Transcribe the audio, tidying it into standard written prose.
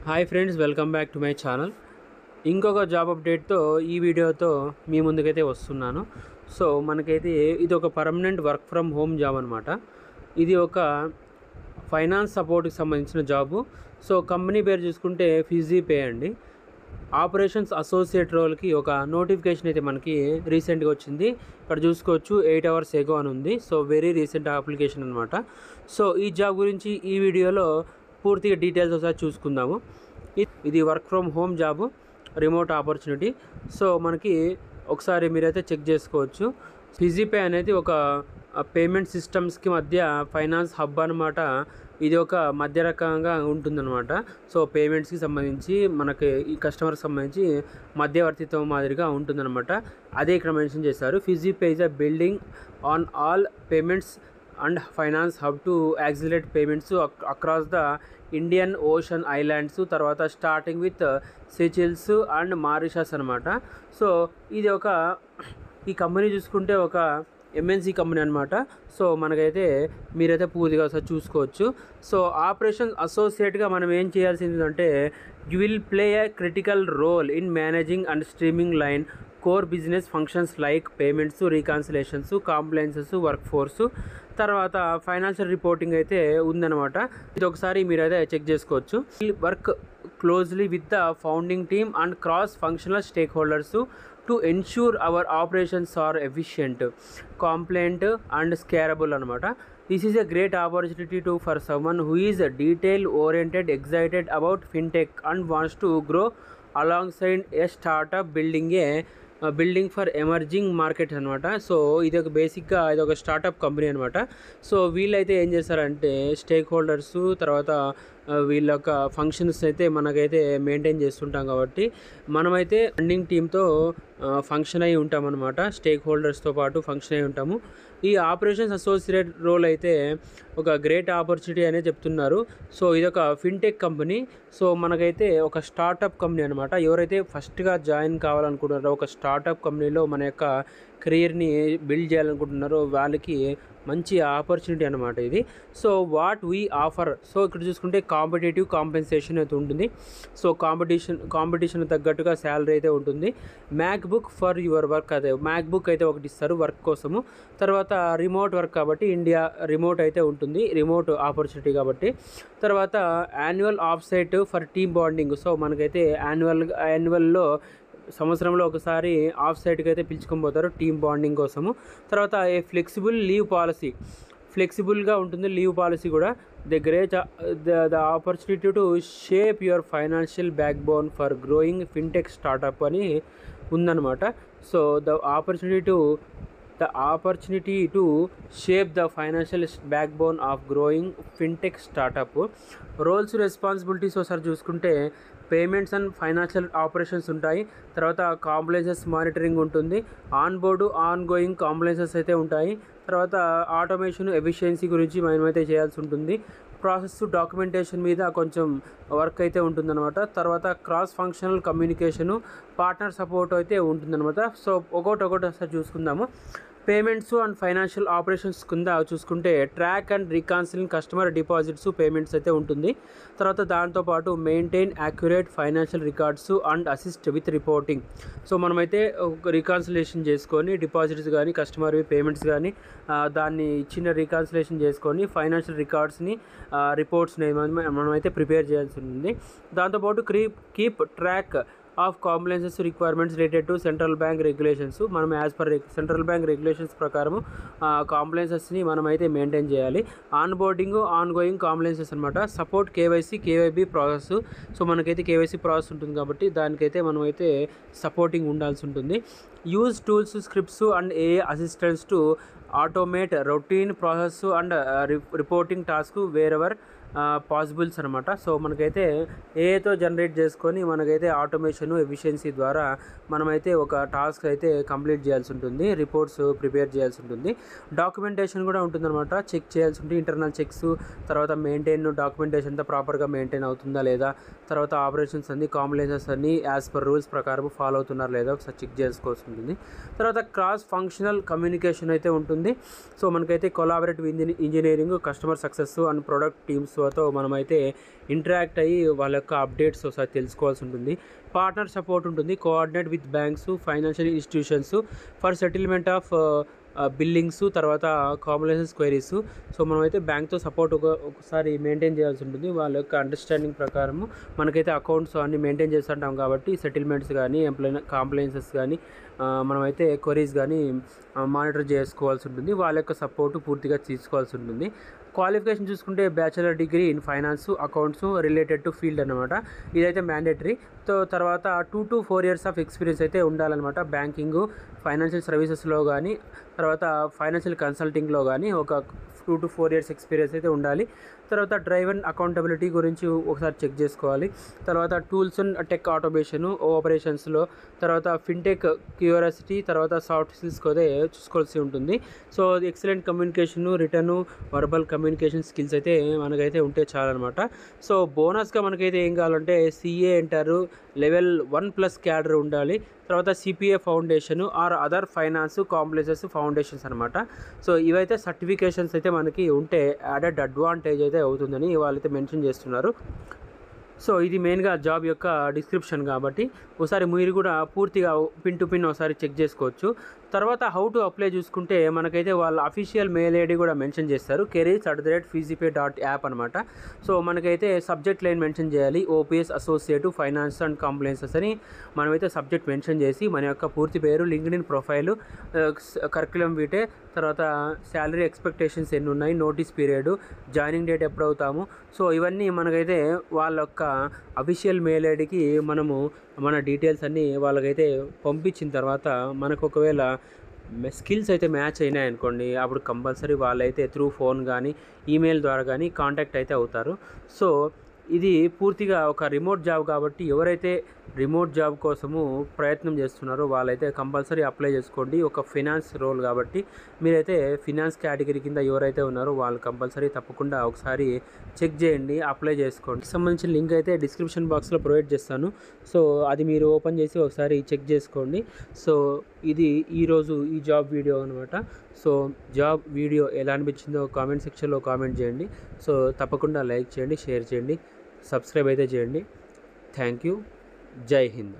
Hi friends, welcome back to my channel. ఇంకొక job అప్డేట్తో ఈ వీడియోతో మీ ముందుకైతే వస్తున్నాను. సో మనకైతే ఇది ఒక permanent work from home job అనమాట. ఇది ఒక ఫైనాన్స్ సపోర్ట్కి సంబంధించిన జాబు. సో కంపెనీ పేరు చూసుకుంటే ఫిజీ పే అండి. ఆపరేషన్స్ అసోసియేట్ రోల్కి ఒక నోటిఫికేషన్ అయితే మనకి రీసెంట్గా వచ్చింది. ఇక్కడ చూసుకోవచ్చు 8 hours ఎగో అని ఉంది. సో వెరీ రీసెంట్ అప్లికేషన్ అనమాట. సో ఈ జాబ్ గురించి ఈ వీడియోలో పూర్తిగా డీటెయిల్స్ ఒకసారి చూసుకుందాము. ఇది work from home job, remote opportunity. So మనకి ఒకసారి మీరైతే చెక్ చేసుకోవచ్చు. ఫిజీపే అనేది ఒక పేమెంట్ సిస్టమ్స్కి మధ్య ఫైనాన్స్ హబ్ అనమాట. ఇది ఒక మధ్య రకంగా ఉంటుందన్నమాట. సో పేమెంట్స్కి సంబంధించి మనకి ఈ కస్టమర్కి సంబంధించి మధ్యవర్తిత్వం మాదిరిగా ఉంటుందన్నమాట. అదే ఇక్కడ మెన్షన్ చేశారు. FijiPay is a building on all payments and finance hub to accelerate payments across the Indian Ocean islands, తర్వాత starting with Seychelles and Mauritius అనమాట. సో ఇది ఈ కంపెనీ చూసుకుంటే ఒక ఎంఎన్సీ కంపెనీ అనమాట. సో మనకైతే మీరైతే పూర్తిగా ఒకసారి చూసుకోవచ్చు. సో ఆపరేషన్ అసోసియేట్గా మనం ఏం చేయాల్సింది అంటే, you will play a critical role in managing and streamlining core business functions like payments, reconciliations, compliances, workforce, తర్వాత ఫైనాన్షియల్ రిపోర్టింగ్ అయితే ఉందన్నమాట. ఇది ఒకసారి మీరైతే చెక్ చేసుకోవచ్చు. Work closely with the founding team and cross functional stakeholders to ensure our operations are efficient, compliant and scalable అనమాట. This is a great opportunity for someone who is detail oriented, excited about fintech and wants to grow along side A startup building for emerging market అనమాట. So ఇది ఒక బేసిక్గా ఇది ఒక startup company అనమాట. So వీళ్ళైతే ఏం చేస్తారంటే స్టేక్ హోల్డర్స్, తర్వాత వీళ్ళ యొక్క ఫంక్షన్స్ అయితే మనకైతే మెయింటైన్ చేస్తుంటాం. కాబట్టి మనమైతే ఫండింగ్ టీంతో ఫంక్షన్ అయి ఉంటామన్నమాట. స్టేక్ హోల్డర్స్తో పాటు ఫంక్షన్ అయి ఉంటాము. ఈ ఆపరేషన్స్ అసోసియేట్ రోల్ అయితే ఒక గ్రేట్ ఆపర్చునిటీ అనే చెప్తున్నారు. సో ఇదొక ఫిన్టెక్ కంపెనీ. సో మనకైతే ఒక స్టార్టప్ కంపెనీ అనమాట. ఎవరైతే ఫస్ట్గా జాయిన్ కావాలనుకుంటున్నారో, ఒక స్టార్టప్ కంపెనీలో మన యొక్క కెరీర్ని బిల్డ్ చేయాలనుకుంటున్నారో వాళ్ళకి మంచి ఆపర్చునిటీ అనమాట ఇది. So what we offer, so ఇక్కడ చూసుకుంటే కాంపిటేటివ్ కాంపెన్సేషన్ అయితే ఉంటుంది. సో కాంపిటీషన్ తగ్గట్టుగా శాలరీ అయితే ఉంటుంది. మ్యాక్బుక్ ఫర్ యువర్ వర్క్, అదే మ్యాక్బుక్ అయితే ఒకటి ఇస్తారు వర్క్ కోసము. తర్వాత రిమోట్ వర్క్ కాబట్టి ఇండియా రిమోట్ అయితే ఉంటుంది, రిమోట్ ఆపర్చునిటీ కాబట్టి. తర్వాత annual off site for team bonding. So మనకైతే యాన్యువల్లో సంవత్సరంలో ఒకసారి ఆఫ్ సైట్కి అయితే పిలుచుకొని పోతారు టీమ్ బాండింగ్ కోసము. తర్వాత ఏ ఫ్లెక్సిబుల్ లీవ్ పాలసీ, ఫ్లెక్సిబుల్గా ఉంటుంది లీవ్ పాలసీ కూడా. The opportunity to shape your financial backbone for growing fintech startup అని ఉందన్నమాట. So the opportunity to shape the financial backbone of growing fintech startup. Roles, responsibilities ఒకసారి చూసుకుంటే payments and financial operations ఉంటాయి. తర్వాత compliances monitoring ఉంటుంది. Ongoing compliances అయితే ఉంటాయి. తర్వాత ఆటోమేషన్, ఎఫిషియన్సీ గురించి మనమైతే చేయాల్సి ఉంటుంది. ప్రాసెస్, డాక్యుమెంటేషన్ మీద కొంచెం వర్క్ అయితే ఉంటుందన్నమాట. తర్వాత cross functional communication, partner support అయితే ఉంటుందన్నమాట. సో ఒకటి చూసుకుందాము. పేమెంట్స్ అండ్ ఫైనాన్షియల్ ఆపరేషన్స్ కింద చూసుకుంటే track and reconciling customer deposits, payments అయితే ఉంటుంది. తర్వాత దాంతోపాటు maintain accurate financial records and assist with reporting. So మనమైతే రీకాన్సిలేషన్ చేసుకొని డిపాజిట్స్ కానీ కస్టమర్వి పేమెంట్స్ కానీ దాన్ని ఇచ్చిన రీకాన్సిలేషన్ చేసుకొని ఫైనాన్షియల్ రికార్డ్స్ని రిపోర్ట్స్ని మనమైతే ప్రిపేర్ చేయాల్సి ఉంటుంది. దాంతోపాటు keep track of compliances requirements related to central bank regulations. మనం as per central bank regulations ప్రకారము కాంప్లైన్సెస్ని మనమైతే మెయింటైన్ చేయాలి. ఆన్ గోయింగ్ కాంప్లైన్సెస్ అనమాట. Support KYB process. సో మనకైతే కేవైసీ ప్రాసెస్ ఉంటుంది కాబట్టి దానికైతే మనమైతే సపోర్టింగ్ ఉండాల్సి ఉంటుంది. Use tools, scripts and AI assistants to automate routine process and reporting task wherever possibles అనమాట. సో మనకైతే ఏఐతో జనరేట్ చేసుకొని మనకైతే ఆటోమేషన్, ఎఫిషియన్సీ ద్వారా మనమైతే ఒక టాస్క్ అయితే కంప్లీట్ చేయాల్సి ఉంటుంది, రిపోర్ట్స్ ప్రిపేర్ చేయాల్సి ఉంటుంది. డాక్యుమెంటేషన్ కూడా ఉంటుందన్నమాట. చెక్ చేయాల్సి ఉంటుంది, ఇంటర్నల్ చెక్స్. తర్వాత డాక్యుమెంటేషన్ అంతా ప్రాపర్గా మెయింటైన్ అవుతుందా లేదా, తర్వాత ఆపరేషన్స్ అన్ని కాంప్లైన్సెస్ అన్ని యాజ్ పర్ రూల్స్ ప్రకారం ఫాలో అవుతున్నారా లేదా ఒకసారి చెక్ చేసుకోవాల్సి ఉంటుంది. తర్వాత క్రాస్ ఫంక్షనల్ కమ్యూనికేషన్ అయితే ఉంటుంది. సో మనకైతే collaborative engineering, customer success and product teams సిఇఓతో మనమైతే ఇంటరాక్ట్ అయ్యి వాళ్ళ యొక్క అప్డేట్స్ ఒకసారి తెలుసుకోవాల్సి ఉంటుంది. పార్ట్నర్ సపోర్ట్ ఉంటుంది. Coordinate with banks, financial institutions for settlement of billings, తర్వాత కాంప్లైన్స్ క్వైరీస్. సో మనమైతే బ్యాంక్తో సపోర్ట్ ఒకసారి మెయింటైన్ చేయాల్సి ఉంటుంది. వాళ్ళ యొక్క అండర్స్టాండింగ్ ప్రకారము మనకైతే అకౌంట్స్ అన్నీ మెయింటైన్ చేస్తుంటాం కాబట్టి సెటిల్మెంట్స్ కానీ కాంప్లైన్సెస్ కానీ మనమైతే క్వరీస్ కానీ మానిటర్ చేసుకోవాల్సి ఉంటుంది. వాళ్ళ యొక్క సపోర్టు పూర్తిగా తీసుకోవాల్సి ఉంటుంది. క్వాలిఫికేషన్ చూసుకుంటే bachelor degree in finance, accounts related to field అనమాట. ఇదైతే మ్యాండేటరీ. తర్వాత 2 to 4 years ఆఫ్ ఎక్స్పీరియన్స్ అయితే ఉండాలన్నమాట. బ్యాంకింగ్, ఫైనాన్షియల్ సర్వీసెస్లో కానీ, తర్వాత ఫైనాన్షియల్ కన్సల్టింగ్లో కానీ ఒక 2 to 4 years ఎక్స్పీరియన్స్ అయితే ఉండాలి. తర్వాత డ్రైవ్ అండ్ అకౌంటబిలిటీ గురించి ఒకసారి చెక్ చేసుకోవాలి. తర్వాత టూల్స్ అండ్ టెక్ ఆటోమేషను ఆపరేషన్స్లో, తర్వాత ఫిన్టెక్ క్యూరియాసిటీ, తర్వాత సాఫ్ట్ స్కిల్స్ అయితే చూసుకోవాల్సి ఉంటుంది. So excellent communication, return, verbal communication skills అయితే మనకైతే ఉంటే చాలన్నమాట. సో బోనస్గా మనకైతే ఏం కావాలంటే CA అంటారు, లెవెల్ 1+ క్యాడర్ ఉండాలి. తర్వాత CPA foundation or other finance complexes foundations అనమాట. సో ఇవైతే సర్టిఫికేషన్స్ అయితే మనకి ఉంటే యాడెడ్ అడ్వాంటేజ్ అయితే అవుతుందని వాళ్ళైతే మెన్షన్ చేస్తున్నారు. సో ఇది మెయిన్గా జాబ్ యొక్క డిస్క్రిప్షన్ కాబట్టి ఒకసారి మీరు కూడా పూర్తిగా పిన్ టు పిన్ ఒకసారి చెక్ చేసుకోవచ్చు. తర్వాత హౌ టు అప్లై చూసుకుంటే మనకైతే వాళ్ళ అఫీషియల్ మెయిల్ ఐడి కూడా మెన్షన్ చేస్తారు, careers@feezipay.app అనమాట. సో మనకైతే సబ్జెక్ట్ లైన్ మెన్షన్ చేయాలి, OPS అసోసియేట్ ఫైనాన్స్ అండ్ కాంప్లైన్సెస్ అని మనమైతే సబ్జెక్ట్ మెన్షన్ చేసి మన యొక్క పూర్తి పేరు, లింక్డ్ఇన్ ప్రొఫైలు, కరిక్యులం వీటే, తర్వాత శాలరీ ఎక్స్పెక్టేషన్స్ ఎన్ని ఉన్నాయి, నోటీస్ పీరియడ్, జాయినింగ్ డేట్ ఎప్పుడు అవుతాము. సో ఇవన్నీ మనకైతే వాళ్ళ యొక్క అఫీషియల్ మెయిల్ ఐడికి మనము మన డీటెయిల్స్ అన్నీ వాళ్ళకైతే పంపించిన తర్వాత మనకు ఒకవేళ స్కిల్స్ అయితే మ్యాచ్ అయినాయి అనుకోండి, అప్పుడు కంపల్సరీ వాళ్ళైతే త్రూ ఫోన్ కానీ ఈమెయిల్ ద్వారా కానీ కాంటాక్ట్ అయితే అవుతారు. సో ఇది పూర్తిగా ఒక రిమోట్ జాబ్ కాబట్టి ఎవరైతే రిమోట్ జాబ్ కోసము ప్రయత్నం చేస్తున్నారో వాళ్ళైతే కంపల్సరీ అప్లై చేసుకోండి. ఒక ఫినాన్స్ రోల్ కాబట్టి మీరైతే ఫినాన్స్ కేటగిరీ కింద ఎవరైతే ఉన్నారో వాళ్ళు కంపల్సరీ తప్పకుండా ఒకసారి చెక్ చేయండి, అప్లై చేసుకోండి. సంబంధించిన లింక్ అయితే డిస్క్రిప్షన్ బాక్స్లో ప్రొవైడ్ చేస్తాను. సో అది మీరు ఓపెన్ చేసి ఒకసారి చెక్ చేసుకోండి. సో ఇది ఈరోజు ఈ జాబ్ వీడియో అనమాట. సో జాబ్ వీడియో ఎలా అనిపించిందో కామెంట్ సెక్షన్లో కామెంట్ చేయండి. సో తప్పకుండా లైక్ చేయండి, షేర్ చేయండి, సబ్స్క్రైబ్ అయితే చేయండి. Thank you. జై హింద్.